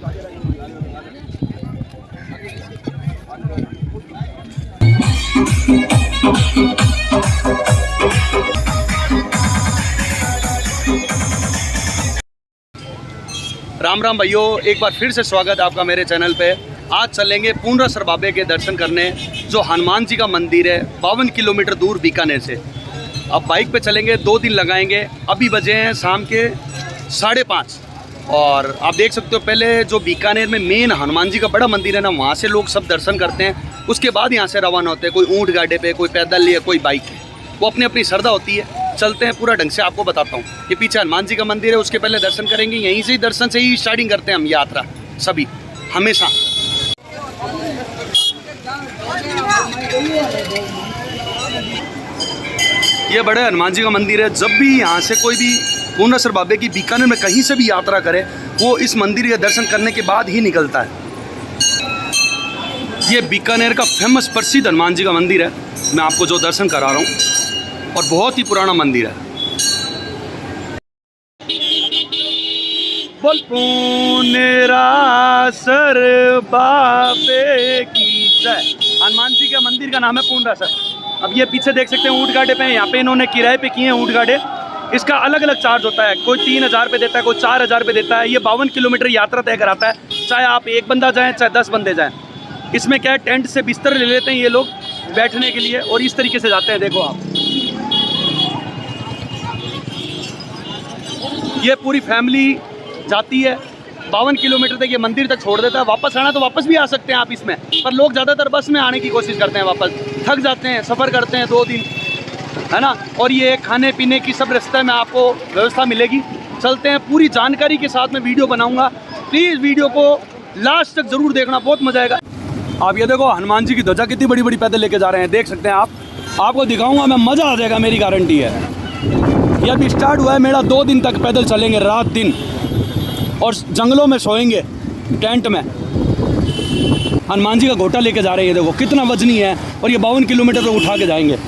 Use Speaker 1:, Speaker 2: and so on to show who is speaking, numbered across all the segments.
Speaker 1: राम राम भाइयों, एक बार फिर से स्वागत है आपका मेरे चैनल पे। आज चलेंगे पूर्णसर बाबे के दर्शन करने, जो हनुमान जी का मंदिर है 52 किलोमीटर दूर बीकानेर से। अब बाइक पे चलेंगे, 2 दिन लगाएंगे। अभी बजे हैं शाम के 5:30 और आप देख सकते हो पहले जो बीकानेर में मेन हनुमान जी का बड़ा मंदिर है ना, वहाँ से लोग सब दर्शन करते हैं। उसके बाद यहाँ से रवाना होते हैं, कोई ऊँट गाड़े पे, कोई पैदल या कोई बाइक। वो अपनी अपनी श्रद्धा होती है। चलते हैं, पूरा ढंग से आपको बताता हूँ। ये पीछे हनुमान जी का मंदिर है, उसके पहले दर्शन करेंगे। यहीं से ही दर्शन से ही स्टार्टिंग करते हैं हम यात्रा, सभी हमेशा। ये बड़े हनुमान जी का मंदिर है। जब भी यहाँ से कोई भी पूर्णसर बाबे की बीकानेर में कहीं से भी यात्रा करे, वो इस मंदिर के दर्शन करने के बाद ही निकलता है। ये बीकानेर का फेमस प्रसिद्ध हनुमान जी का मंदिर है, मैं आपको जो दर्शन करा रहा हूँ, और बहुत ही पुराना मंदिर है। बोल पूर्णसर बाबे की जय। हनुमान जी के मंदिर का नाम है पूर्णसर। अब ये पीछे देख सकते हैं ऊँट गाड़े पे हैं। यहाँ पे इन्होंने किराए पे किए हैं ऊँट गाड़े। इसका अलग अलग चार्ज होता है, कोई 3000 रुपये देता है, कोई 4000 रुपये देता है। ये 52 किलोमीटर यात्रा तय कराता है, चाहे आप 1 बंदा जाएँ चाहे 10 बंदे जाएँ। इसमें क्या है, टेंट से बिस्तर ले लेते हैं ये लोग बैठने के लिए, और इस तरीके से जाते हैं। देखो आप, ये पूरी फैमिली जाती है। 52 किलोमीटर तक ये मंदिर तक छोड़ देता है। वापस आना तो वापस भी आ सकते हैं आप इसमें, पर लोग ज़्यादातर बस में आने की कोशिश करते हैं। वापस थक जाते हैं, सफ़र करते हैं 2 दिन, है ना। और ये खाने पीने की सब रास्ते में आपको व्यवस्था मिलेगी। चलते हैं, पूरी जानकारी के साथ में वीडियो बनाऊंगा। प्लीज़ वीडियो को लास्ट तक ज़रूर देखना, बहुत मज़ा आएगा। आप ये देखो, हनुमान जी की ध्वजा कितनी बड़ी बड़ी पैदल लेके जा रहे हैं, देख सकते हैं आप। आपको दिखाऊंगा मैं, मज़ा आ जाएगा, मेरी गारंटी है। ये अभी स्टार्ट हुआ है मेरा। 2 दिन तक पैदल चलेंगे, रात दिन, और जंगलों में सोएंगे टेंट में। हनुमान जी का घोटा लेके जा रहे हैं, देखो कितना वजनी है, और ये 52 किलोमीटर पे उठा के जाएंगे।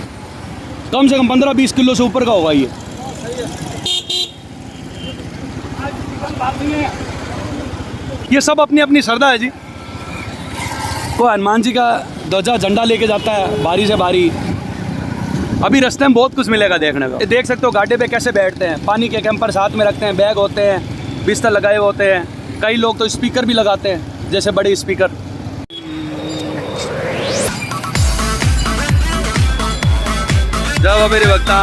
Speaker 1: कम से कम 15-20 किलो से ऊपर का होगा ये सब अपनी अपनी श्रद्धा है जी। को हनुमान जी का ध्वजा झंडा लेके जाता है बारी से बारी। अभी रास्ते में बहुत कुछ मिलेगा देखने को। देख सकते हो गाड़ी पे कैसे बैठते हैं, पानी के कैंपर साथ में रखते हैं, बैग होते हैं, बिस्तर लगाए हुए होते हैं। कई लोग तो स्पीकर भी लगाते हैं, जैसे बड़े स्पीकर। जय बाबा मेरे भक्ता।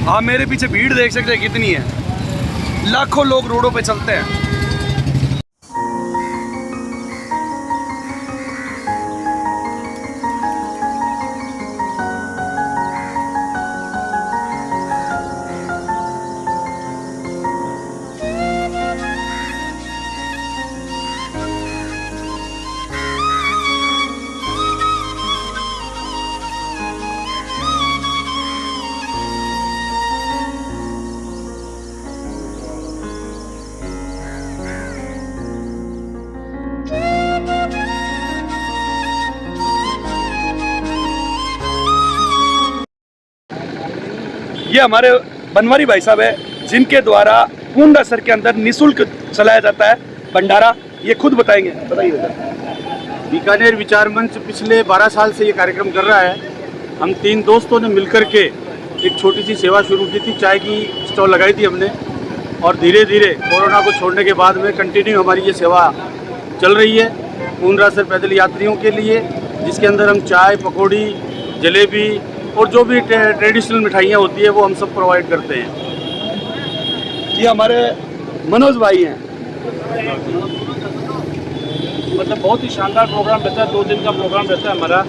Speaker 1: आप मेरे पीछे भीड़ देख सकते हैं कितनी है। लाखों लोग रोडों पे चलते हैं। ये हमारे बनवारी भाई साहब है जिनके द्वारा पूर्णरासर के अंदर निःशुल्क चलाया जाता है भंडारा। ये खुद बताएंगे, बताइए।
Speaker 2: बीकानेर विचार मंच पिछले 12 साल से ये कार्यक्रम कर रहा है। हम 3 दोस्तों ने मिलकर के एक छोटी सी सेवा शुरू की थी, चाय की स्टॉल लगाई थी हमने, और धीरे धीरे कोरोना को छोड़ने के बाद में कंटिन्यू हमारी ये सेवा चल रही है पूर्णरासर पैदल यात्रियों के लिए, जिसके अंदर हम चाय, पकौड़ी, जलेबी और जो भी ट्रेडिशनल मिठाइयाँ होती है वो हम सब प्रोवाइड करते हैं।
Speaker 1: ये हमारे मनोज भाई हैं।
Speaker 3: मतलब बहुत ही शानदार प्रोग्राम रहता है, 2 दिन का प्रोग्राम रहता है हमारा।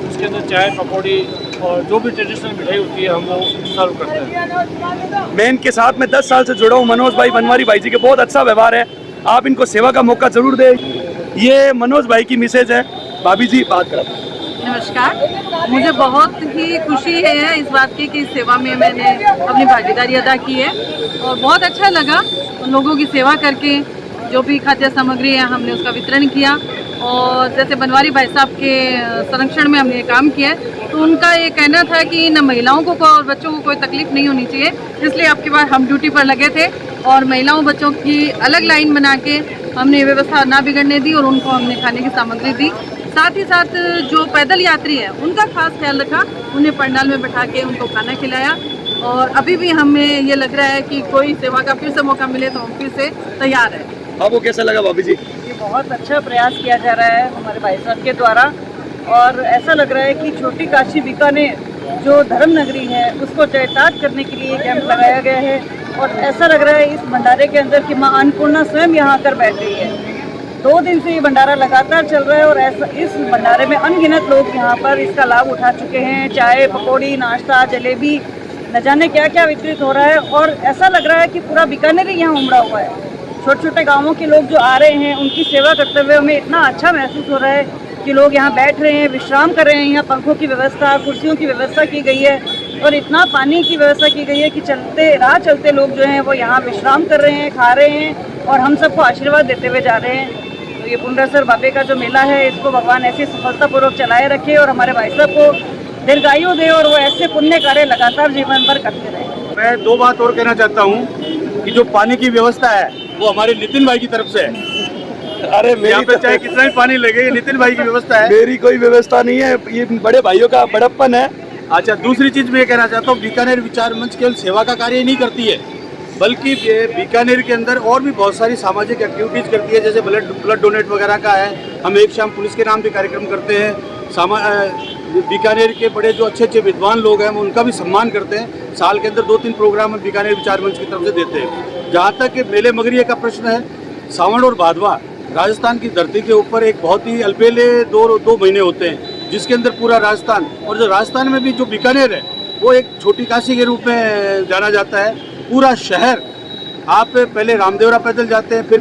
Speaker 3: उसके अंदर चाय, पकौड़ी और जो भी ट्रेडिशनल मिठाई होती है हम वो सर्व करते हैं।
Speaker 1: मैं इनके साथ में 10 साल से जुड़ा हूँ। मनोज भाई, बनवारी भाई जी के बहुत अच्छा व्यवहार है, आप इनको सेवा का मौका जरूर दें। ये मनोज भाई की मिसेज है, भाभी जी बात करें।
Speaker 4: नमस्कार, मुझे बहुत ही खुशी है इस बात की कि इस सेवा में मैंने अपनी भागीदारी अदा की है और बहुत अच्छा लगा उन लोगों की सेवा करके। जो भी खाद्य सामग्री है हमने उसका वितरण किया और जैसे बनवारी भाई साहब के संरक्षण में हमने ये काम किया है, तो उनका ये कहना था कि न महिलाओं को और बच्चों को कोई तकलीफ नहीं होनी चाहिए, इसलिए आपके बाद हम ड्यूटी पर लगे थे और महिलाओं बच्चों की अलग लाइन बना के हमने व्यवस्था ना बिगड़ने दी और उनको हमने खाने की सामग्री दी। साथ ही साथ जो पैदल यात्री है उनका खास ख्याल रखा, उन्हें पंडाल में बैठा के उनको खाना खिलाया और अभी भी हमें ये लग रहा है कि कोई सेवा का फिर से मौका मिले तो हम फिर से तैयार है।
Speaker 1: आपको कैसा लगा भाभी जी?
Speaker 5: ये बहुत अच्छा प्रयास किया जा रहा है हमारे भाई साहब के द्वारा और ऐसा लग रहा है कि छोटी काशी बीकानेर जो धर्म नगरी है उसको चरितार्थ करने के लिए कैंप लगाया गया है और ऐसा लग रहा है इस भंडारे के अंदर कि माँ अन्नपूर्णा स्वयं यहाँ आकर बैठ रही है। 2 दिन से ये भंडारा लगातार चल रहा है और ऐसा इस भंडारे में अनगिनत लोग यहाँ पर इसका लाभ उठा चुके हैं। चाय, पकौड़ी, नाश्ता, जलेबी, न जाने क्या क्या वितरित हो रहा है और ऐसा लग रहा है कि पूरा बीकानेर ही यहाँ उमड़ा हुआ है। छोटे छोटे गाँवों के लोग जो आ रहे हैं उनकी सेवा करते हुए हमें इतना अच्छा महसूस हो रहा है कि लोग यहाँ बैठ रहे हैं, विश्राम कर रहे हैं। यहाँ पंखों की व्यवस्था, कुर्सियों की व्यवस्था की गई है और इतना पानी की व्यवस्था की गई है कि चलते लोग जो हैं वो यहाँ विश्राम कर रहे हैं, खा रहे हैं और हम सबको आशीर्वाद देते हुए जा रहे हैं। तो ये पूर्णरासर बाबे का जो मेला है इसको भगवान ऐसे सफलतापूर्वक चलाए रखे और हमारे भाई साहब को दीर्घायु दे और वो ऐसे पुण्य कार्य लगातार जीवन भर करते रहे।
Speaker 2: मैं 2 बात और कहना चाहता हूँ कि जो पानी की व्यवस्था है वो हमारे नितिन भाई की तरफ से है।
Speaker 1: अरे
Speaker 2: यहाँ पे चाहे कितना भी पानी लगे, ये नितिन भाई की व्यवस्था है।
Speaker 1: मेरी कोई व्यवस्था नहीं है, ये बड़े भाइयों का बड़प्पन है।
Speaker 2: अच्छा, दूसरी चीज मैं ये कहना चाहता हूँ, बीकानेर विचार मंच केवल सेवा का कार्य ही नहीं करती है बल्कि बीकानेर के अंदर और भी बहुत सारी सामाजिक एक्टिविटीज़ करती है। जैसे ब्लड डोनेट वगैरह का है, हम एक शाम पुलिस के नाम पे कार्यक्रम करते हैं। बीकानेर के बड़े जो अच्छे अच्छे विद्वान लोग हैं वो उनका भी सम्मान करते हैं। साल के अंदर 2-3 प्रोग्राम हम बीकानेर विचार मंच की तरफ से देते हैं। जहाँ तक कि मेले मगरिये का प्रश्न है, सावन और भादवा राजस्थान की धरती के ऊपर एक बहुत ही अल्पेले 2 महीने होते हैं जिसके अंदर पूरा राजस्थान, और जो राजस्थान में भी जो बीकानेर है वो एक छोटी काशी के रूप में जाना जाता है। पूरा शहर, आप पहले रामदेवरा पैदल जाते हैं, फिर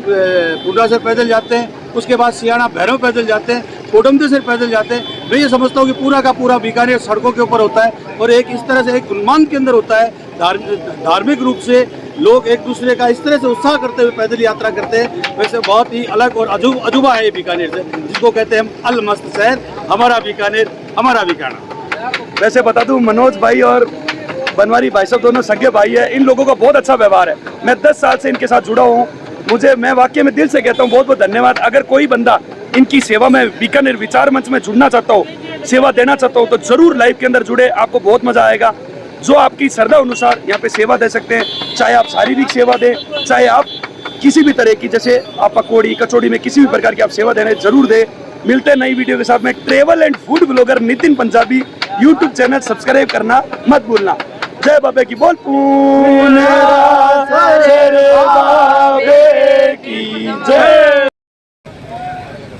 Speaker 2: पूर्णरासर पैदल जाते हैं, उसके बाद सियाना भैरव पैदल जाते हैं, कोडमदेसर पैदल जाते हैं। मैं ये समझता हूँ कि पूरा का पूरा बीकानेर सड़कों के ऊपर होता है और एक इस तरह से एक उन्माद के अंदर होता है। धार्मिक रूप से लोग एक दूसरे का इस तरह से उत्साह करते हुए पैदल यात्रा करते हैं। वैसे बहुत ही अलग और अजूबा है ये बीकानेर से, जिसको कहते हैं हम अल मस्त शहर, हमारा बीकानेर, हमारा बीकाना।
Speaker 1: वैसे बता दूं, मनोज भाई और बनवारी भाई साहब दोनों सगे भाई है। इन लोगों का बहुत अच्छा व्यवहार है। मैं 10 साल से इनके साथ जुड़ा हूँ। मैं वाकई में दिल से कहता हूँ बहुत बहुत धन्यवाद। अगर कोई बंदा इनकी सेवा में, बीकानेर विचार मंच में जुड़ना चाहता हो, सेवा देना चाहता हो, तो जरूर लाइव के अंदर जुड़े, आपको बहुत मजा आएगा। जो आपकी श्रद्धा अनुसार यहाँ पे सेवा दे सकते हैं, चाहे आप शारीरिक सेवा दें, चाहे आप किसी भी तरह की, जैसे आप पकौड़ी कचौड़ी में किसी भी प्रकार की आप सेवा देना जरूर दें। मिलते हैं नई वीडियो के साथ में। Travel and food blogger Nitin Punjabi YouTube channel subscribe करना मत भूलना। जय बाबे की बोल, जय।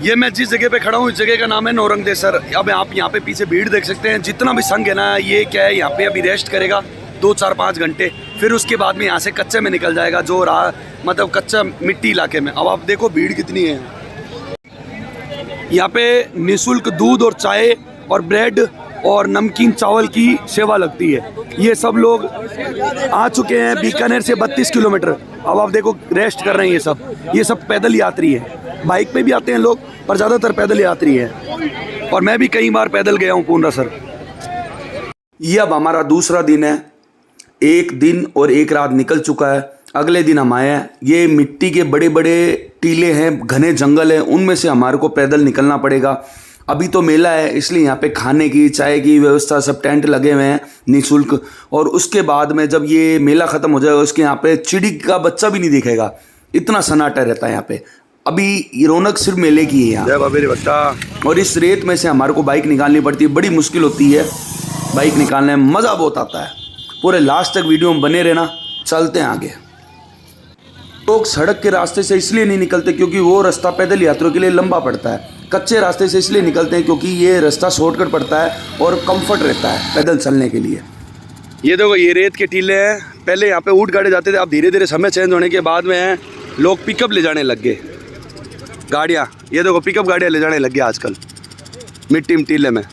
Speaker 1: ये मैं जिस जगह पे खड़ा हूँ इस जगह का नाम है नौरंगदेसर। अब आप यहाँ पे पीछे भीड़ देख सकते हैं। जितना भी संघ है ना, ये क्या है, यहाँ पे अभी रेस्ट करेगा 2-4-5 घंटे, फिर उसके बाद में यहाँ से कच्चे में निकल जाएगा, जो रहा मतलब कच्चा मिट्टी इलाके में। अब आप देखो भीड़ कितनी है। यहाँ पे निःशुल्क दूध और चाय और ब्रेड और नमकीन चावल की सेवा लगती है। ये सब लोग आ चुके हैं बीकानेर से 32 किलोमीटर। अब आप देखो रेस्ट कर रहे हैं ये सब पैदल यात्री है। बाइक पे भी आते हैं लोग, पर ज़्यादातर पैदल यात्री है। और मैं भी कई बार पैदल गया हूँ पूर्णरासर। ये अब हमारा दूसरा दिन है।
Speaker 6: एक दिन और एक रात निकल चुका है। अगले दिन हम आए हैं। ये मिट्टी के बड़े बड़े टीले हैं, घने जंगल हैं, उनमें से हमारे को पैदल निकलना पड़ेगा। अभी तो मेला है, इसलिए यहाँ पे खाने की, चाय की व्यवस्था, सब टेंट लगे हुए हैं निःशुल्क। और उसके बाद में जब ये मेला ख़त्म हो जाएगा, उसके यहाँ पे चिड़ी का बच्चा भी नहीं दिखेगा, इतना सन्नाटा रहता है यहाँ पे। अभी ये रौनक सिर्फ मेले की है यहाँ बच्चा। और इस रेत में से हमारे को बाइक निकालनी पड़ती है, बड़ी मुश्किल होती है बाइक निकालने में, मज़ा बहुत आता है। पूरे लास्ट तक वीडियो में बने रहना, चलते हैं आगे। लोग सड़क के रास्ते से इसलिए नहीं निकलते क्योंकि वो रास्ता पैदल यात्रियों के लिए लंबा पड़ता है। कच्चे रास्ते से इसलिए निकलते हैं क्योंकि ये रास्ता शॉर्टकट पड़ता है और कंफर्ट रहता है पैदल चलने के लिए। ये देखो, ये रेत के टीले हैं। पहले यहाँ पे ऊँट गाड़े जाते थे, अब धीरे धीरे समय चेंज होने के बाद में लोग पिकअप ले जाने लग गए, गाड़ियाँ। ये देखो, पिकअप गाड़ियाँ ले जाने लग गए आजकल मिट्टी में टीले में।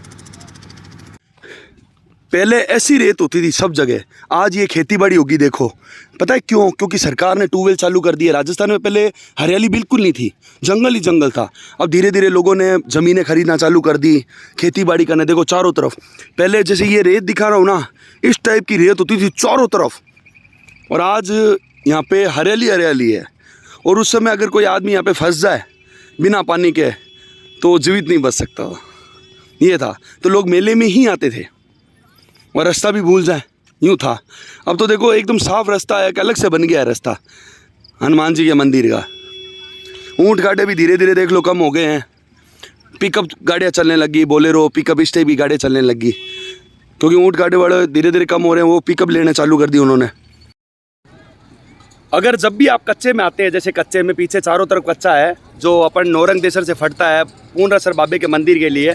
Speaker 6: पहले ऐसी रेत होती थी सब जगह, आज ये खेती बाड़ी होगी। देखो पता है क्यों? क्योंकि सरकार ने ट्यूबवेल चालू कर दिए। राजस्थान में पहले हरियाली बिल्कुल नहीं थी, जंगल ही जंगल था। अब धीरे धीरे लोगों ने ज़मीनें खरीदना चालू कर दी, खेती बाड़ी करने। देखो चारों तरफ, पहले जैसे ये रेत दिखा रहा हूँ ना, इस टाइप की रेत होती थी चारों तरफ, और आज यहाँ पे हरियाली हरियाली है। और उस समय अगर कोई आदमी यहाँ पे फंस जाए बिना पानी के तो जीवित नहीं बच सकता था, ये था। तो लोग मेले में ही आते थे और रास्ता भी भूल जाए, यूँ था। अब तो देखो एकदम साफ रास्ता है, एक अलग से बन गया है रास्ता हनुमान जी के मंदिर का। ऊँट गाड़े भी धीरे धीरे देख लो कम हो गए हैं, पिकअप गाड़ियाँ चलने लगी, बोलेरो पिकअप इस टाइप की गाड़ियाँ चलने लगी, क्योंकि ऊँट गाड़े वाले धीरे धीरे कम हो रहे हैं, वो पिकअप लेना चालू कर दी उन्होंने। अगर जब भी आप कच्चे में आते हैं, जैसे कच्चे में पीछे चारों तरफ कच्चा है जो अपन नौरंगदेसर से फटता है पूर्णेश्वर बाबे के मंदिर के लिए,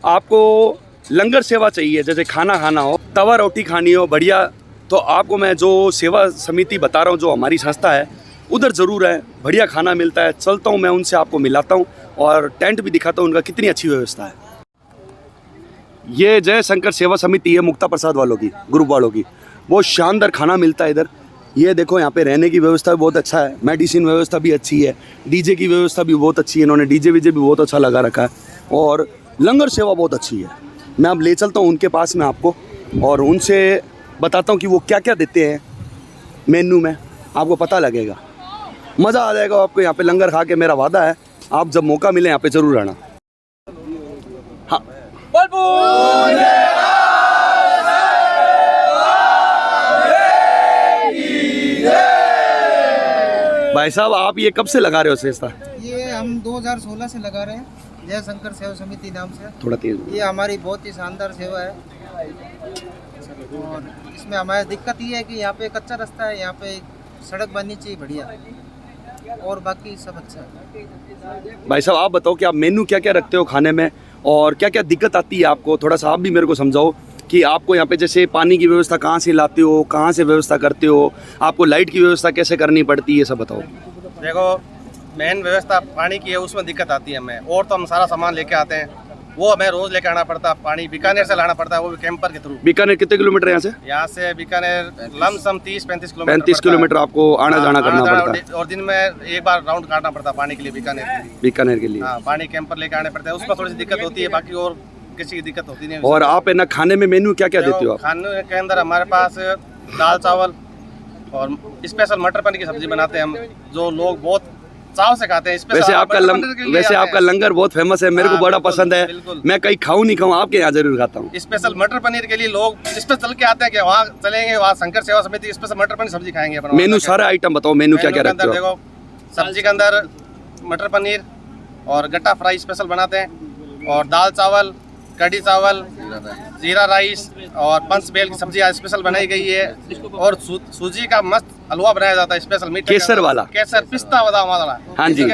Speaker 6: आपको लंगर सेवा चाहिए, जैसे खाना खाना हो, तवा रोटी खानी हो बढ़िया, तो आपको मैं जो सेवा समिति बता रहा हूँ, जो हमारी संस्था है, उधर ज़रूर है, बढ़िया खाना मिलता है। चलता हूँ मैं उनसे, आपको मिलाता हूँ और टेंट भी दिखाता हूँ उनका, कितनी अच्छी व्यवस्था है। ये जय शंकर सेवा समिति है मुक्ता प्रसाद वालों की, ग्रुप वालों की। बहुत शानदार खाना मिलता है इधर। ये देखो, यहाँ पे रहने की व्यवस्था भी बहुत अच्छा है, मेडिसिन व्यवस्था भी अच्छी है, डीजे की व्यवस्था भी बहुत अच्छी है, इन्होंने डीजे वीजे भी बहुत अच्छा लगा रखा है, और लंगर सेवा बहुत अच्छी है। मैं अब ले चलता हूँ उनके पास में आपको, और उनसे बताता हूँ कि वो क्या क्या देते हैं मेन्यू में, आपको पता लगेगा, मज़ा आ जाएगा आपको यहाँ पे लंगर खा के। मेरा वादा है, आप जब मौका मिले यहाँ पे ज़रूर आना। हाँ, भाई साहब, आप ये कब से लगा रहे हो सेस्ता?
Speaker 7: ये हम 2016 से लगा रहे हैं, जय शंकर सेवा समिति नाम से।
Speaker 6: थोड़ा तेज।
Speaker 7: ये हमारी बहुत ही शानदार सेवा है, और इसमें हमारी दिक्कत ये है कि यहाँ पे कच्चा रास्ता है, यहाँ पे सड़क बननी चाहिए बढ़िया, और बाकी सब अच्छा है।
Speaker 6: भाई साहब, आप बताओ कि आप मेन्यू क्या क्या रखते हो खाने में, और क्या क्या दिक्कत आती है आपको? थोड़ा सा आप भी मेरे को समझाओ कि आपको यहाँ पे जैसे पानी की व्यवस्था कहाँ से लाते हो, कहाँ से व्यवस्था करते हो, आपको लाइट की व्यवस्था कैसे करनी पड़ती है, ये सब बताओ।
Speaker 8: देखो, मेन व्यवस्था पानी की है, उसमें दिक्कत आती है हमें। और तो हम सारा सामान लेके आते हैं, वो हमें रोज लेके आना पड़ता है। पानी बीकानेर से लाना पड़ता है, वो भी कैंपर के थ्रू।
Speaker 6: बीकानेर कितने किलोमीटर है
Speaker 8: यहाँ से बीकानेर लमसम 30-35 किलोमीटर।
Speaker 6: 35 किलोमीटर आपको आना जाना करना पड़ता है,
Speaker 8: और दिन में एक बार राउंड काटना पड़ता है पानी के लिए
Speaker 6: बीकानेर के लिए।
Speaker 8: हाँ, पानी कैंपर लेके आने पड़ते हैं, उसमें थोड़ी सी दिक्कत होती है, बाकी और किसी की दिक्कत होती नहीं।
Speaker 6: और आप है ना खाने में मेन्यू क्या क्या देते हो आप?
Speaker 8: खाने के अंदर हमारे पास दाल चावल और स्पेशल मटर पनीर की सब्जी बनाते हैं हम, जो लोग बहुत चाव से खाते हैं।
Speaker 6: वैसे आपका लंगर बहुत फेमस है, मेरे को बड़ा पसंद है। मैं कहीं खाऊं नहीं खाऊं, आपके यहाँ जरूर खाता हूँ।
Speaker 8: स्पेशल मटर पनीर के लिए लोग स्पेशल चल के आते हैं कि वहाँ चलेंगे, वहाँ शंकर सेवा समिति स्पेशल मटर पनीर सब्जी खाएंगे।
Speaker 6: मेनू सारा आइटम बताओ, मेनू क्या क्या रखते हो?
Speaker 8: देखो, सब्जी के अंदर मटर पनीर और गट्टा फ्राई स्पेशल बनाते हैं, और दाल चावल, कढ़ी चावल, जीरा राइस और पंच बेल की सब्जी आज स्पेशल बनाई गई है, और सूजी का मस्त हलवा बनाया जाता है स्पेशल, मीठे
Speaker 6: केसर वाला,
Speaker 8: केसर पिस्ता बादाम वाला।
Speaker 6: हाँ जी।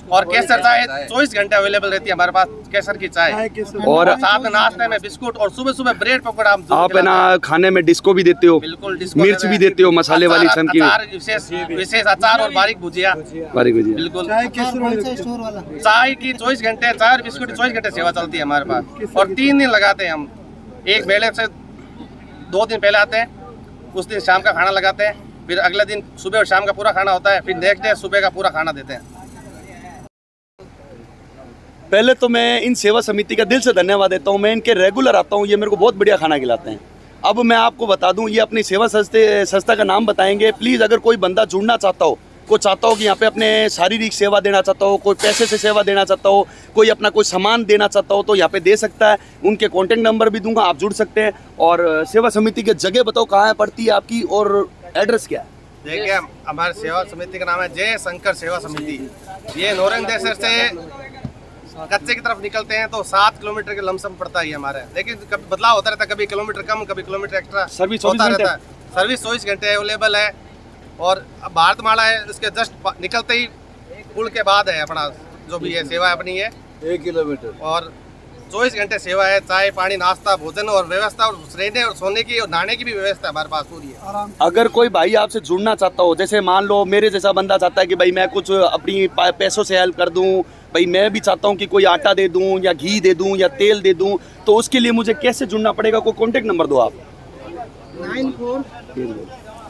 Speaker 8: और केसर चाय 24 घंटे अवेलेबल रहती है हमारे पास, केसर की चाय। और साथ में नाश्ते में बिस्कुट, और सुबह सुबह ब्रेड पकौड़ा।
Speaker 6: आप है ना खाने में डिस्को भी देते हो?
Speaker 8: बिल्कुल,
Speaker 6: मिर्च भी देते हो, मसाले वाली चमकी,
Speaker 8: विशेष अचार और बारीक भुजिया। बिल्कुल, चाय की 24 घंटे, चाय और बिस्कुट 24 घंटे सेवा चलती है हमारे पास। और 3 दिन लगाते हैं हम, एक मेले से 2 दिन पहले आते हैं, उस दिन शाम का खाना लगाते हैं, फिर अगले दिन सुबह और शाम का पूरा खाना होता है, फिर नेक्स्ट डे सुबह का पूरा खाना देते हैं।
Speaker 6: पहले तो मैं इन सेवा समिति का दिल से धन्यवाद देता हूँ। मैं इनके रेगुलर आता हूँ, ये मेरे को बहुत बढ़िया खाना खिलाते हैं।
Speaker 1: अब मैं आपको बता दूं, ये अपनी सेवा संस्था का नाम बताएंगे। प्लीज़ अगर कोई बंदा जुड़ना चाहता हो, कोई चाहता हो कि यहाँ पे अपने शारीरिक सेवा देना चाहता हो, कोई पैसे से सेवा देना चाहता हो, कोई अपना कोई सामान देना चाहता हो, तो यहाँ पे दे सकता है। उनके कॉन्टेक्ट नंबर भी दूंगा, आप जुड़ सकते हैं। और सेवा समिति की जगह बताओ कहाँ है पड़ती है आपकी, और एड्रेस क्या है?
Speaker 8: देखिए, हमारी सेवा समिति का नाम है जय शंकर सेवा समिति। ये नौरंगदेसर से कच्चे की तरफ निकलते हैं तो 7 किलोमीटर के लमसम पड़ता है हमारे, लेकिन कभी बदलाव होता रहता है, कभी किलोमीटर कम, कभी किलोमीटर एक्स्ट्रा
Speaker 1: सर्विस
Speaker 8: होता रहता है। सर्विस 24 घंटे अवेलेबल है। और भारतमाला है, उसके जस्ट निकलते ही पुल के बाद है अपना जो भी है सेवा अपनी है
Speaker 2: 1 किलोमीटर,
Speaker 8: और 24 घंटे सेवा है। चाय पानी नाश्ता भोजन और व्यवस्था, और रहने और सोने की और नहाने की भी व्यवस्था हमारे पास पूरी है।
Speaker 1: अगर कोई भाई आपसे जुड़ना चाहता हो, जैसे मान लो मेरे जैसा बंदा चाहता है कि भाई मैं कुछ अपनी पैसों से हेल्प कर दूं, भाई मैं भी चाहता हूं कि कोई आटा दे दूं या घी दे दूं या तेल दे दूं, तो उसके लिए मुझे कैसे जुड़ना पड़ेगा? कोई कॉन्टेक्ट नंबर दो आप।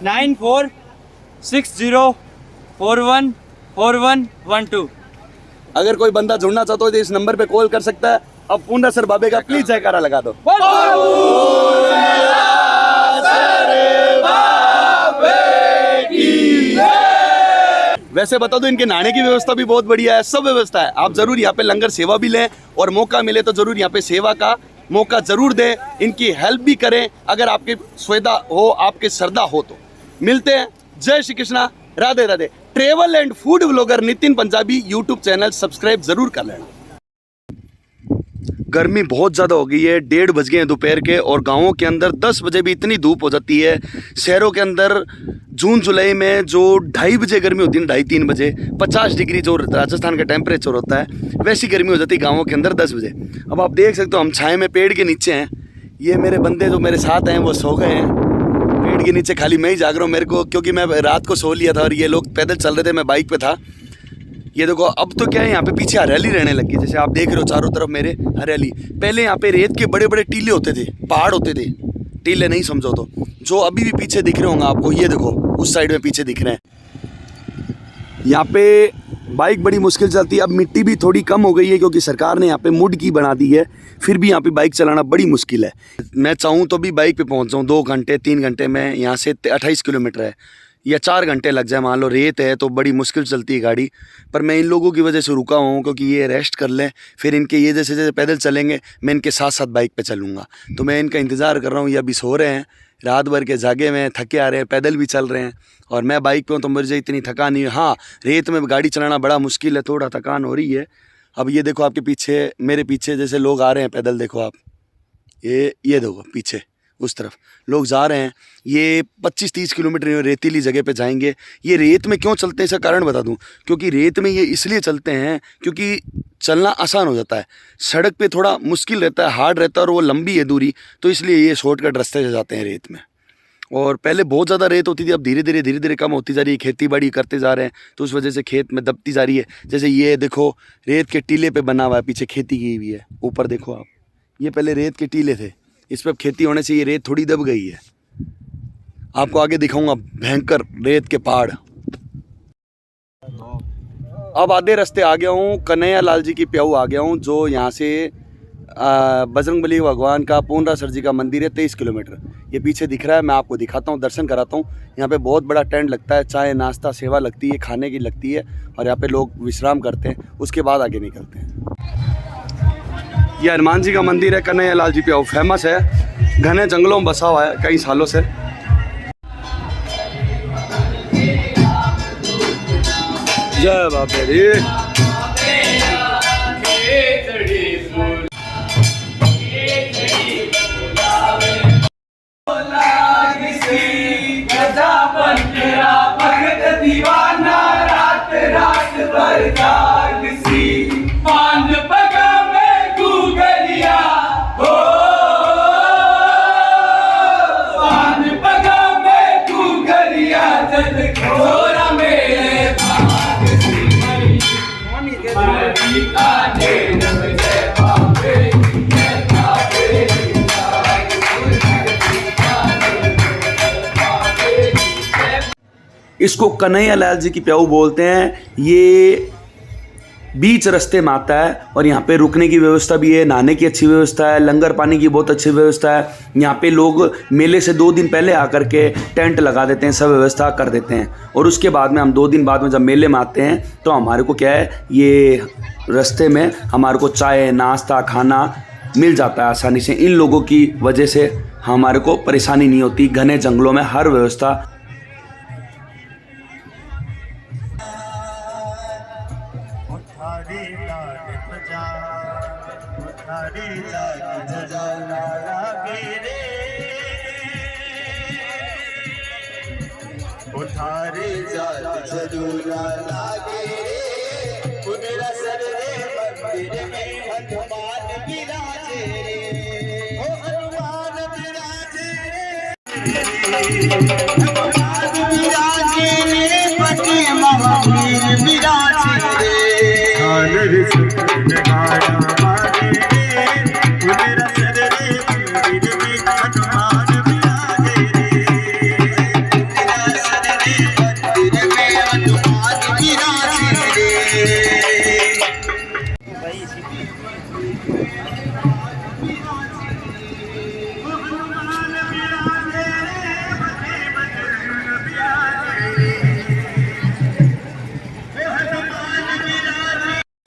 Speaker 9: 9460414112।
Speaker 1: अगर कोई बंदा जुड़ना चाहता हो तो इस नंबर पे कॉल कर सकता है। अब पूर्णा सर बाबे का प्लीज जयकारा लगा दो। वैसे बता दो, इनके नहाने की व्यवस्था भी बहुत बढ़िया है, सब व्यवस्था है। आप जरूर यहाँ पे लंगर सेवा भी लें, और मौका मिले तो जरूर यहाँ पे सेवा का मौका जरूर दें, इनकी हेल्प भी करें अगर आपकी सुविधा हो, आपके श्रद्धा हो तो। मिलते हैं। जय Shri Krishna, Radhe Radhe. Travel and food vlogger Nitin Punjabi YouTube channel subscribe जरूर कर लेना। गर्मी बहुत ज़्यादा हो गई है, 1:30 बज गए हैं दोपहर के, और गांवों के अंदर 10 बजे भी इतनी धूप हो जाती है। शहरों के अंदर जून जुलाई में जो 2:30 बजे गर्मी होती है, 2:30-3 बजे 50 डिग्री जो राजस्थान का टेम्परेचर होता है, वैसी गर्मी हो जाती है गाँवों के अंदर 10 बजे। अब आप देख सकते हो हम छाए में पेड़ के नीचे हैं। ये मेरे बंदे जो मेरे साथ हैं वो सो गए हैं पेड़ के नीचे, खाली मैं ही जाग रहा हूँ। मेरे को क्योंकि मैं रात को सो लिया था और ये लोग पैदल चल रहे थे, मैं बाइक पे था। ये देखो, अब तो क्या है, यहाँ पे पीछे हरियाली रहने लगी। जैसे आप देख रहे हो चारों तरफ मेरे हरियाली। पहले यहाँ पे रेत के बड़े बड़े टीले होते थे, पहाड़ होते थे, टीले नहीं समझो तो, जो अभी भी पीछे दिख रहे होंगे आपको। ये देखो उस साइड में पीछे दिख रहे हैं। यहाँ पे बाइक बड़ी मुश्किल चलती है। अब मिट्टी भी थोड़ी कम हो गई है क्योंकि सरकार ने यहाँ पे मुड की बना दी है, फिर भी यहाँ पे बाइक चलाना बड़ी मुश्किल है। मैं चाहूँ तो भी बाइक पे पहुँच जाऊँ 2 घंटे 3 घंटे में। यहाँ से 28 किलोमीटर है, या 4 घंटे लग जाए, मान लो रेत है तो बड़ी मुश्किल चलती है गाड़ी। पर मैं इन लोगों की वजह से रुका हूँ क्योंकि ये रेस्ट कर लें, फिर इनके ये जैसे जैसे पैदल चलेंगे मैं इनके साथ साथ बाइक पे चलूँगा। तो मैं इनका इंतज़ार कर रहा हूँ। ये अभी सो रहे हैं, रात भर के जागे में थके आ रहे हैं, पैदल भी चल रहे हैं, और मैं बाइक पे हूँ तो मुझे इतनी थकान नहीं है। हाँ, रेत में गाड़ी चलाना बड़ा मुश्किल है, थोड़ा थकान हो रही है। अब ये देखो आपके पीछे, मेरे पीछे जैसे लोग आ रहे हैं पैदल, देखो आप, ये देखो पीछे उस तरफ लोग जा रहे हैं। ये 25-30 किलोमीटर रेतीली जगह पे जाएंगे। ये रेत में क्यों चलते हैं इसका कारण बता दूं, क्योंकि रेत में ये इसलिए चलते हैं क्योंकि चलना आसान हो जाता है। सड़क पे थोड़ा मुश्किल रहता है, हार्ड रहता है, और वो लंबी है दूरी, तो इसलिए ये शॉर्टकट रास्ते से जाते हैं रेत में। और पहले बहुत ज़्यादा रेत होती थी, अब धीरे धीरे कम होती जा रही है। खेती बाड़ी करते जा रहे हैं तो उस वजह से खेत में दबती जा रही है। जैसे ये देखो रेत के टीले पे बना हुआ है, पीछे खेती की हुई है। ऊपर देखो आप, ये पहले रेत के टीले थे, इस पर खेती होने से ये रेत थोड़ी दब गई है। आपको आगे दिखाऊंगा भयंकर रेत के पहाड़। अब आधे रास्ते आ गया हूँ, कन्हैया लाल जी की प्याऊ आ गया हूँ, जो यहाँ से बजरंगबली भगवान का पूर्णा सर जी का मंदिर है, 23 किलोमीटर। ये पीछे दिख रहा है, मैं आपको दिखाता हूँ, दर्शन कराता हूँ। यहाँ पे बहुत बड़ा टेंट लगता है, चाय नाश्ता सेवा लगती है, खाने की लगती है, और यहाँ पे लोग विश्राम करते हैं, उसके बाद आगे निकलते हैं। ये हनुमान जी का मंदिर है, कन्हैया लाल जी प्याऊ फेमस है, घने जंगलों में बसा हुआ है कई सालों से। जय बाबा रे। इसको कन्हैया लाल जी की प्याऊ बोलते हैं। ये
Speaker 6: बीच रास्ते में आता है और यहाँ पे रुकने की व्यवस्था भी है, नहाने की अच्छी व्यवस्था है, लंगर पानी की बहुत अच्छी व्यवस्था है। यहाँ पे लोग मेले से 2 दिन पहले आकर के टेंट लगा देते हैं, सब व्यवस्था कर देते हैं। और उसके बाद में हम 2 दिन बाद में जब मेले में आते हैं तो हमारे को क्या है, ये रास्ते में हमारे को चाय नाश्ता खाना मिल जाता है आसानी से। इन लोगों की वजह से हमारे को परेशानी नहीं होती। घने जंगलों में हर व्यवस्था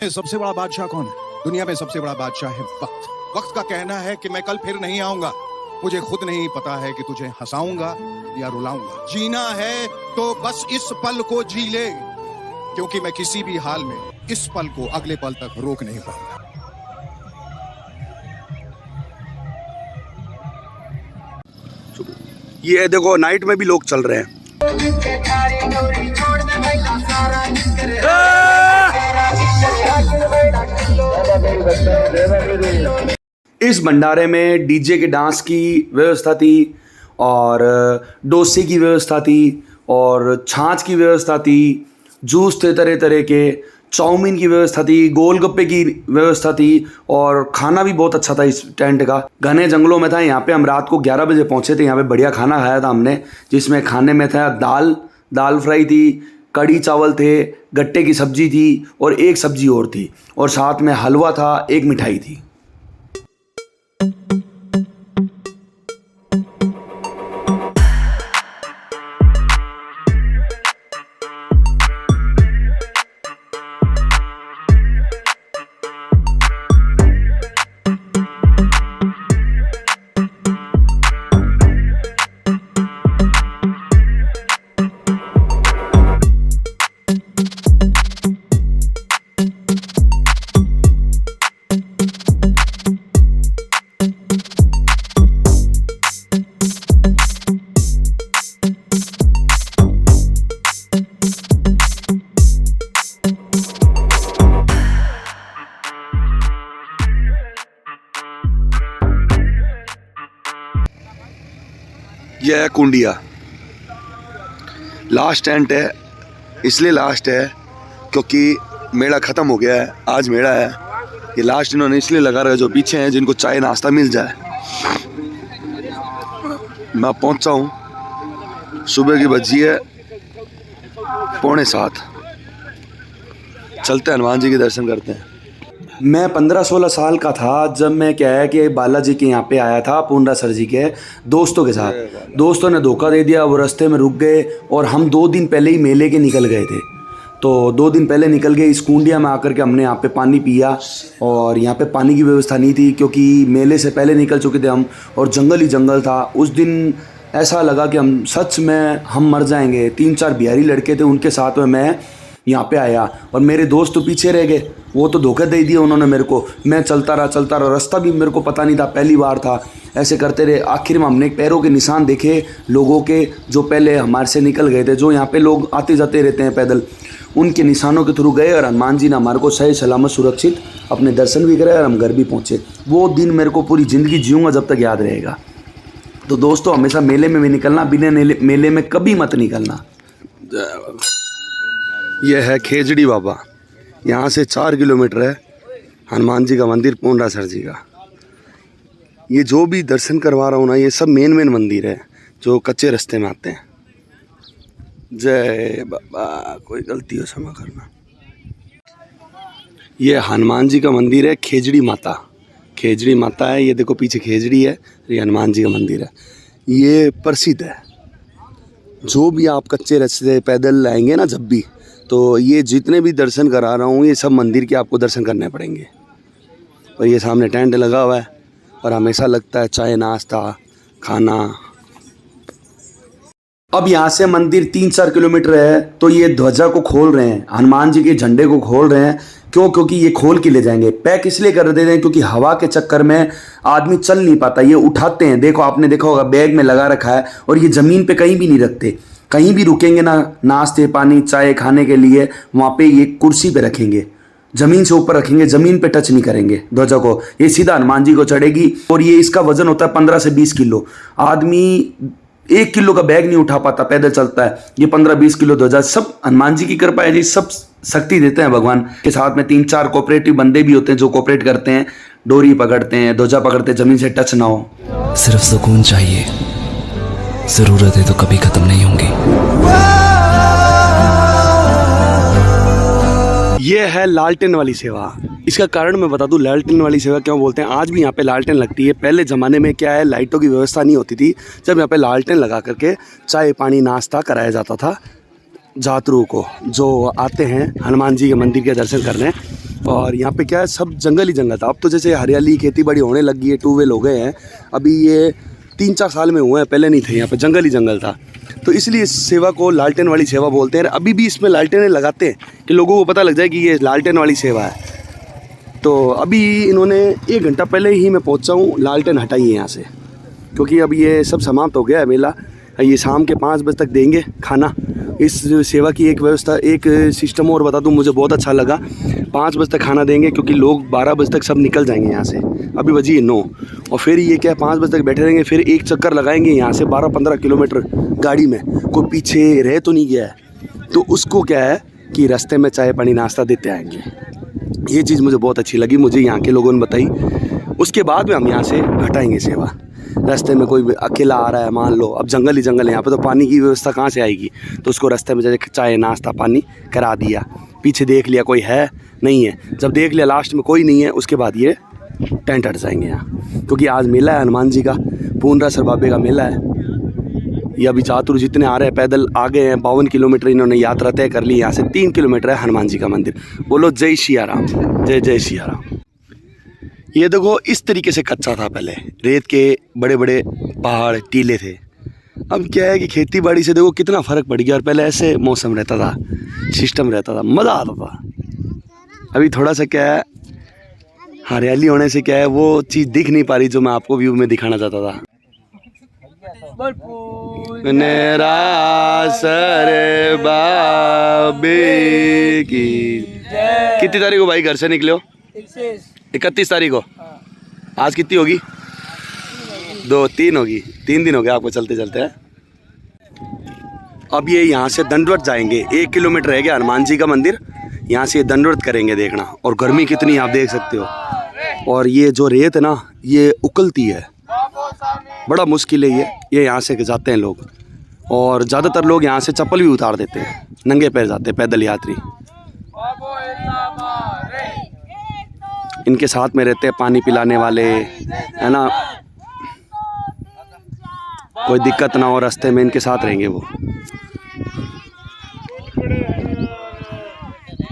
Speaker 10: सबसे बड़ा बादशाह कौन है? दुनिया में सबसे बड़ा बादशाह है वक्त। वक्त का कहना है कि मैं कल फिर नहीं आऊंगा। मुझे खुद नहीं पता है कि तुझे हंसाऊंगा या रुलाऊंगा। जीना है तो बस इस पल को जी ले, क्योंकि मैं किसी भी हाल में इस पल को अगले पल तक रोक नहीं पाऊंगा।
Speaker 6: ये देखो नाइट में भी लोग चल रहे हैं। इस भंडारे में डीजे के डांस की व्यवस्था थी और डोसे की व्यवस्था थी और छाछ की व्यवस्था थी, जूस थे तरह तरह के, चाउमीन की व्यवस्था थी, गोलगप्पे की व्यवस्था थी और खाना भी बहुत अच्छा था इस टेंट का। घने जंगलों में था। यहाँ पे हम रात को 11 बजे पहुँचे थे। यहाँ पे बढ़िया खाना खाया था हमने, जिसमें खाने में था दाल फ्राई थी, कड़ी चावल थे, गट्टे की सब्जी थी और एक सब्जी और थी और साथ में हलवा था, एक मिठाई थी। यह है कुंडिया, लास्ट टेंट है। इसलिए लास्ट है क्योंकि मेला ख़त्म हो गया है। आज मेला है, ये लास्ट इन्होंने इसलिए लगा रहा है जो पीछे हैं, जिनको चाय नाश्ता मिल जाए। मैं पहुंचा हूँ, सुबह की बजी है 6:45। चलते हैं हनुमान जी के दर्शन करते हैं। मैं 15-16 साल का था जब मैं क्या है कि बालाजी के यहाँ पे आया था, पूर्णासर जी के दोस्तों के साथ। दोस्तों ने धोखा दे दिया, वो रास्ते में रुक गए और हम 2 दिन पहले ही मेले के निकल गए थे। तो 2 दिन पहले निकल गए। इस कुंडिया में आकर के हमने यहाँ पे पानी पिया और यहाँ पे पानी की व्यवस्था नहीं थी क्योंकि मेले से पहले निकल चुके थे हम और जंगल ही जंगल था। उस दिन ऐसा लगा कि हम सच में हम मर जाएंगे। 3-4 बिहारी लड़के थे, उनके साथ में मैं यहाँ पे आया और मेरे दोस्त तो पीछे रह गए। वो तो धोखा दे दिया उन्होंने मेरे को। मैं चलता रहा। रास्ता भी मेरे को पता नहीं था, पहली बार था। ऐसे करते रहे, आखिर में हमने पैरों के निशान देखे लोगों के जो पहले हमारे से निकल गए थे, जो यहाँ पे लोग आते जाते रहते हैं पैदल। उनके निशानों के थ्रू गए और हनुमान जी ने हमारे को सही सलामत सुरक्षित अपने दर्शन भी कराए और हम घर भी पहुँचे। वो दिन मेरे को पूरी ज़िंदगी जीऊँगा जब तक याद रहेगा। तो दोस्तों, हमेशा मेले में भी निकलना, बिना मेले में कभी मत निकलना। यह है खेजड़ी बाबा, यहाँ से 4 किलोमीटर है हनुमान जी का मंदिर, पूर्णासर जी का। ये जो भी दर्शन करवा रहा हूँ ना, ये सब मेन मंदिर है जो कच्चे रास्ते में आते हैं। जय बाबा, कोई गलती हो क्षमा करना। ये हनुमान जी का मंदिर है, खेजड़ी माता। खेजड़ी माता है, ये देखो पीछे खेजड़ी है, ये हनुमान जी का मंदिर है। ये प्रसिद्ध है। जो भी आप कच्चे रास्ते पैदल आएंगे ना जब भी, तो ये जितने भी दर्शन करा रहा हूँ ये सब मंदिर के आपको दर्शन करने पड़ेंगे। और ये सामने टेंट लगा हुआ है और हमेशा लगता है चाय नाश्ता खाना। अब यहाँ से मंदिर 3-4 किलोमीटर है, तो ये ध्वजा को खोल रहे हैं, हनुमान जी के झंडे को खोल रहे हैं। क्यों? क्योंकि ये खोल के ले जाएंगे। पैक इसलिए कर देते हैं क्योंकि हवा के चक्कर में आदमी चल नहीं पाता, ये उठाते हैं। देखो आपने देखा होगा बैग में लगा रखा है, और ये ज़मीन पे कहीं भी नहीं रखते। कहीं भी रुकेंगे ना नाश्ते पानी चाय खाने के लिए, वहाँ पे ये कुर्सी पे रखेंगे, ज़मीन से ऊपर रखेंगे, ज़मीन पे टच नहीं करेंगे ध्वजा को। ये सीधा हनुमान जी को चढ़ेगी। और ये इसका वजन होता है 15 से 20 किलो। आदमी 1 किलो का बैग नहीं उठा पाता, पैदल चलता है। ये 15-20 किलो ध्वजा, सब हनुमान जी की कृपा है जी। सब शक्ति देते हैं भगवान के। साथ में 3-4 कोऑपरेटिव बंदे भी होते हैं जो कोऑपरेट करते हैं, डोरी पकड़ते हैं, ध्वजा पकड़ते हैं, ज़मीन से टच ना हो।
Speaker 11: सिर्फ सुकून चाहिए, ज़रूरतें तो कभी ख़त्म नहीं होंगी।
Speaker 6: ये है लालटेन वाली सेवा। इसका कारण मैं बता दूं, लालटेन वाली सेवा क्यों बोलते हैं। आज भी यहाँ पे लालटेन लगती है। पहले ज़माने में क्या है, लाइटों की व्यवस्था नहीं होती थी, जब यहाँ पे लालटेन लगा करके चाय पानी नाश्ता कराया जाता था यात्रियों को जो आते हैं हनुमान जी के मंदिर के दर्शन करने। और यहाँ पे क्या है, सब जंगल ही जंगल था। अब तो जैसे हरियाली खेती बड़ी होने लगी है, ट्यूबवेल हो गए हैं। अभी ये 3-4 साल में हुए हैं, पहले नहीं थे, यहाँ पे जंगल ही जंगल था। तो इसलिए इस सेवा को लालटेन वाली सेवा बोलते हैं। अभी भी इसमें लालटेनें लगाते हैं कि लोगों को पता लग जाए कि ये लालटेन वाली सेवा है। तो अभी इन्होंने 1 घंटा पहले ही मैं पहुंचा हूँ, लालटेन हटाई है यहाँ से, क्योंकि अब ये सब समाप्त हो गया है मेला। ये शाम के 5 बजे तक देंगे खाना। इस सेवा की एक व्यवस्था, एक सिस्टम और बता दूँ, मुझे बहुत अच्छा लगा। 5 बजे तक खाना देंगे, क्योंकि लोग 12 बजे तक सब निकल जाएंगे यहाँ से। अभी बजी है 9, और फिर ये क्या 5 बजे तक बैठे रहेंगे। फिर एक चक्कर लगाएंगे यहाँ से 12-15 किलोमीटर गाड़ी में। कोई पीछे रह तो नहीं गया है, तो उसको क्या है कि रास्ते में चाय पानी नाश्ता देते आएंगे। ये चीज़ मुझे बहुत अच्छी लगी, मुझे यहाँ के लोगों ने बताई। उसके बाद में हम यहाँ से हटाएंगे सेवा। रास्ते में कोई अकेला आ रहा है, मान लो अब जंगल ही जंगल है यहाँ पे, तो पानी की व्यवस्था कहाँ से आएगी। तो उसको रास्ते में जाके चाय नाश्ता पानी करा दिया। पीछे देख लिया कोई है नहीं है, जब देख लिया लास्ट में कोई नहीं है, उसके बाद ये टेंट हट जाएंगे यहाँ। क्योंकि आज मेला है हनुमान जी का, पूर्णरासर बाबे का मेला है। ये अभी यात्रु जितने आ रहे हैं पैदल आ गए हैं। 52 किलोमीटर इन्होंने यात्रा तय कर ली। यहाँ से 3 किलोमीटर है हनुमान जी का मंदिर। बोलो जय सिया राम, जय जय सिया राम। ये देखो इस तरीके से कच्चा था पहले, रेत के बड़े बड़े पहाड़ टीले थे। अब क्या है कि खेती बाड़ी से देखो कितना फ़र्क पड़ गया। और पहले ऐसे मौसम रहता था, सिस्टम रहता था, मज़ा आता था। अभी थोड़ा सा क्या है, हरियाली होने से क्या है वो चीज़ दिख नहीं पा रही जो मैं आपको व्यू में दिखाना चाहता था। सर बाबे की। कितनी तारीख को भाई घर से निकले हो? 31 तारीख को। आज कितनी होगी? 2-3 होगी। 3 दिन हो गए आपको चलते चलते हैं। अब ये यहाँ से दंडवत जाएंगे। 1 किलोमीटर रह गया हनुमान जी का मंदिर। यहाँ से ये दंडवत करेंगे, देखना। और गर्मी कितनी आप देख सकते हो। और ये जो रेत है ना, ये उकलती है, बड़ा मुश्किल है ये यहाँ से जाते हैं लोग। और ज़्यादातर लोग यहाँ से चप्पल भी उतार देते हैं, नंगे पैर जाते हैं पैदल यात्री। इनके साथ में रहते हैं पानी पिलाने वाले, है ना, कोई दिक्कत ना हो रास्ते में, इनके साथ रहेंगे वो।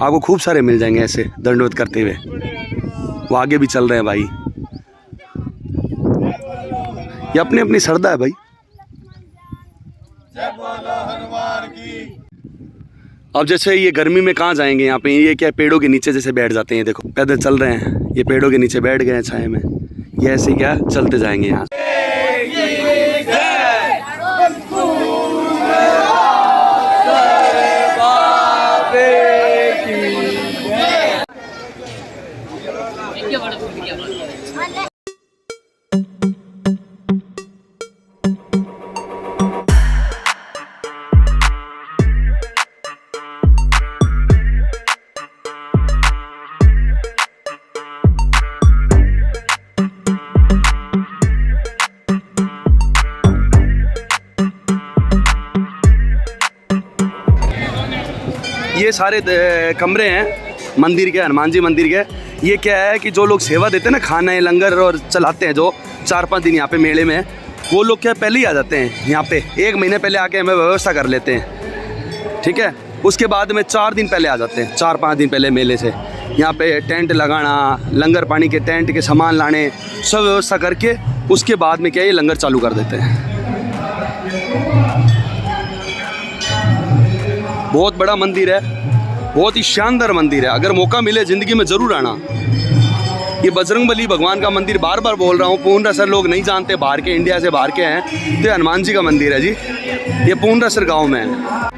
Speaker 6: आपको खूब सारे मिल जाएंगे ऐसे दंडवत करते हुए। वो आगे भी चल रहे हैं भाई। ये अपनी अपनी श्रद्धा है भाई। अब जैसे ये गर्मी में कहाँ जाएंगे, यहाँ पे ये क्या पेड़ों के नीचे जैसे बैठ जाते हैं। देखो पैदल चल रहे हैं, ये पेड़ों के नीचे बैठ गए हैं छाए में। ये ऐसे क्या चलते जाएंगे यहाँ। ये सारे कमरे हैं
Speaker 1: मंदिर के, हनुमान जी मंदिर के। ये क्या है कि जो लोग सेवा देते हैं ना, खाना लंगर और चलाते हैं, जो 4-5 दिन यहाँ पे मेले में, वो लोग क्या पहले ही आ जाते हैं यहाँ पे, 1 महीने पहले आके हमें व्यवस्था कर लेते हैं, ठीक है। उसके बाद में 4 दिन पहले आ जाते हैं, 4-5 दिन पहले मेले से यहाँ पे टेंट लगाना, लंगर पानी के टेंट के सामान लाने, सब व्यवस्था करके उसके बाद में क्या ये लंगर चालू कर देते हैं। बहुत बड़ा मंदिर है, बहुत ही शानदार मंदिर है। अगर मौका मिले ज़िंदगी में ज़रूर आना। ये बजरंगबली भगवान का मंदिर बार बार बोल रहा हूँ, पूर्णसर लोग नहीं जानते, बाहर के, इंडिया से बाहर के हैं, तो ये हनुमान जी का मंदिर है जी। ये पूर्णसर गाँव में है।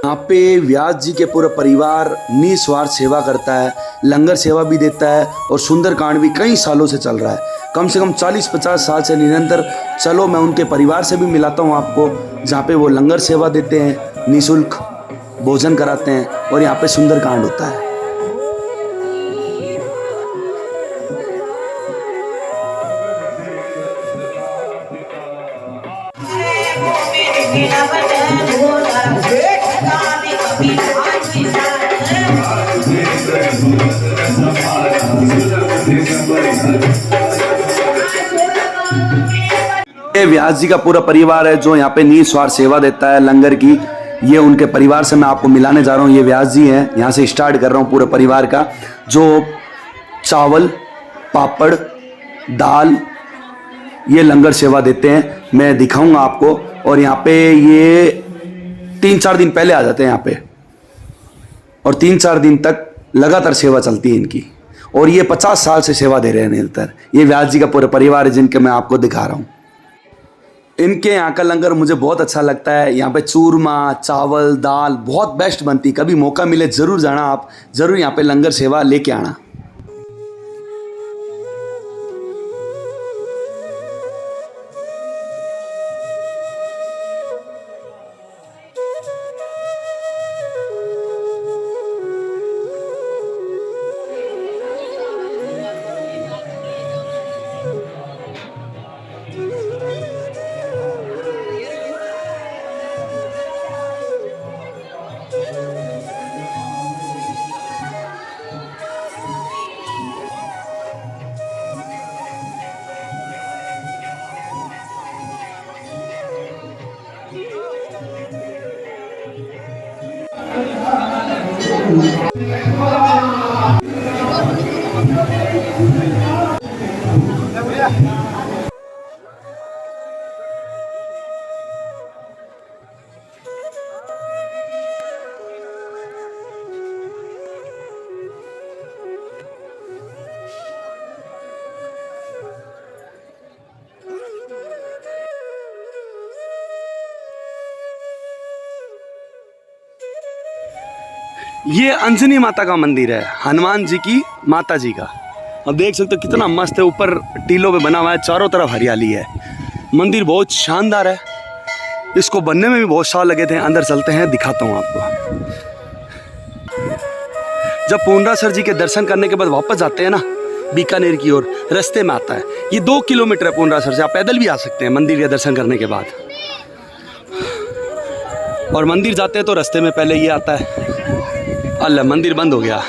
Speaker 6: यहाँ पे व्यास जी के पूरा परिवार निस्वार्थ सेवा करता है, लंगर सेवा भी देता है और सुंदरकांड भी कई सालों से चल रहा है, कम से कम 40-50 साल से निरंतर। चलो मैं उनके परिवार से भी मिलाता हूँ आपको, जहाँ पे वो लंगर सेवा देते हैं, निःशुल्क भोजन कराते हैं और यहाँ पे सुंदरकांड होता है। ये व्यास जी का पूरा परिवार है जो यहाँ पे निस्वार्थ सेवा देता है लंगर की। ये उनके परिवार से मैं आपको मिलाने जा रहा हूँ। ये व्यास जी हैं, यहाँ से स्टार्ट कर रहा हूँ पूरे परिवार का, जो चावल, पापड़, दाल ये लंगर सेवा देते हैं। मैं दिखाऊंगा आपको। और यहाँ पे ये 3-4 दिन पहले आ जाते हैं यहाँ पे और 3-4 दिन तक लगातार सेवा चलती है इनकी। और ये 50 साल से सेवा दे रहे हैं निरंतर। ये व्यास जी का पूरा परिवार है जिनके मैं आपको दिखा रहा हूँ। इनके यहाँ का लंगर मुझे बहुत अच्छा लगता है। यहाँ पे चूरमा, चावल, दाल बहुत बेस्ट बनती। कभी मौका मिले ज़रूर जाना, आप ज़रूर यहाँ पे लंगर सेवा लेके आना। ये अंजनी माता का मंदिर है, हनुमान जी की माता जी का। अब देख सकते हो कितना मस्त है, ऊपर टीलों पे बना हुआ है, चारों तरफ हरियाली है। मंदिर बहुत शानदार है, इसको बनने में भी बहुत साल लगे थे। अंदर चलते हैं, दिखाता हूँ आपको। जब पूर्णासर जी के दर्शन करने के बाद वापस जाते हैं ना बीकानेर की ओर, रास्ते में आता है। ये 2 किलोमीटर है पूर्णासर से, आप पैदल भी आ सकते हैं मंदिर के दर्शन करने के बाद। और मंदिर जाते हैं तो रास्ते में पहले ये आता है। अल्लाह, मंदिर बंद हो गया।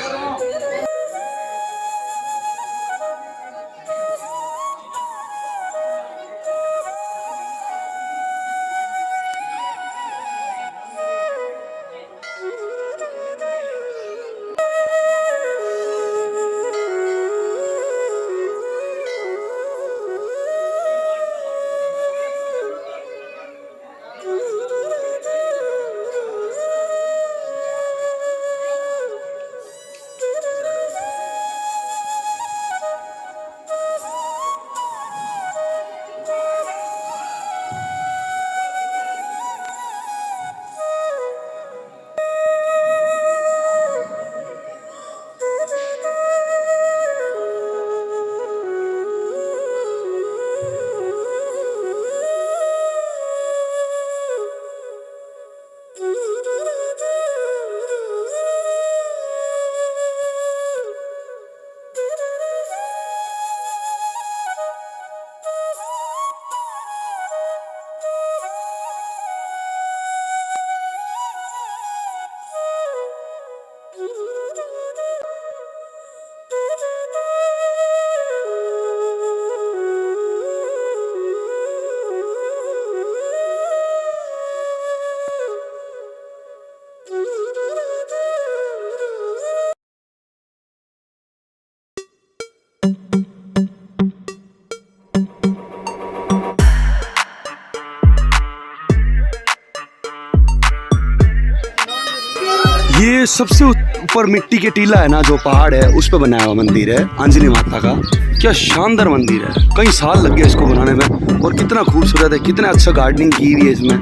Speaker 6: ये सबसे ऊपर मिट्टी के टीला है ना, जो पहाड़ है उस पे बनाया हुआ मंदिर है अंजनी माता का। क्या शानदार मंदिर है, कई साल लग गए इसको बनाने में। और कितना खूबसूरत है, कितना अच्छा गार्डनिंग की हुई है इसमें।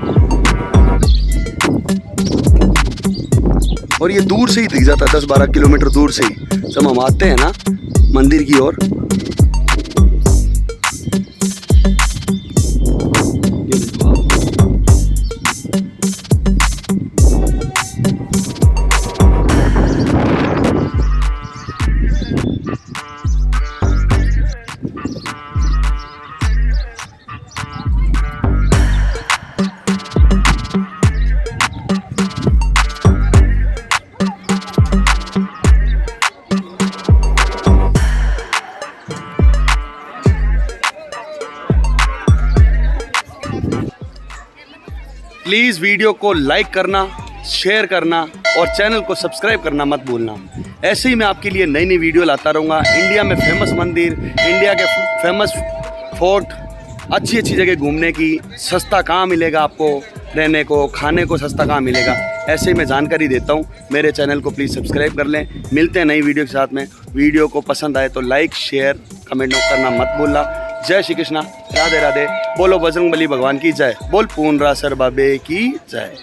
Speaker 6: और ये दूर से ही दिख जाता है, 10-12 किलोमीटर दूर से ही जब हम आते हैं ना मंदिर की ओर। प्लीज़ वीडियो को लाइक करना, शेयर करना और चैनल को सब्सक्राइब करना मत भूलना। ऐसे ही मैं आपके लिए नई नई वीडियो लाता रहूँगा। इंडिया में फेमस मंदिर, इंडिया के फेमस फोर्ट, अच्छी अच्छी जगह घूमने की, सस्ता कहाँ मिलेगा आपको रहने को, खाने को सस्ता कहाँ मिलेगा, ऐसे ही मैं जानकारी देता हूँ। मेरे चैनल को प्लीज़ सब्सक्राइब कर लें। मिलते हैं नई वीडियो के साथ में। वीडियो को पसंद आए तो लाइक, शेयर, कमेंट करना मत भूलना।
Speaker 1: जय श्री कृष्णा, राधे राधे। बोलो बजरंगबली भगवान की जय, बोल पूर्णरासर बाबे की जय।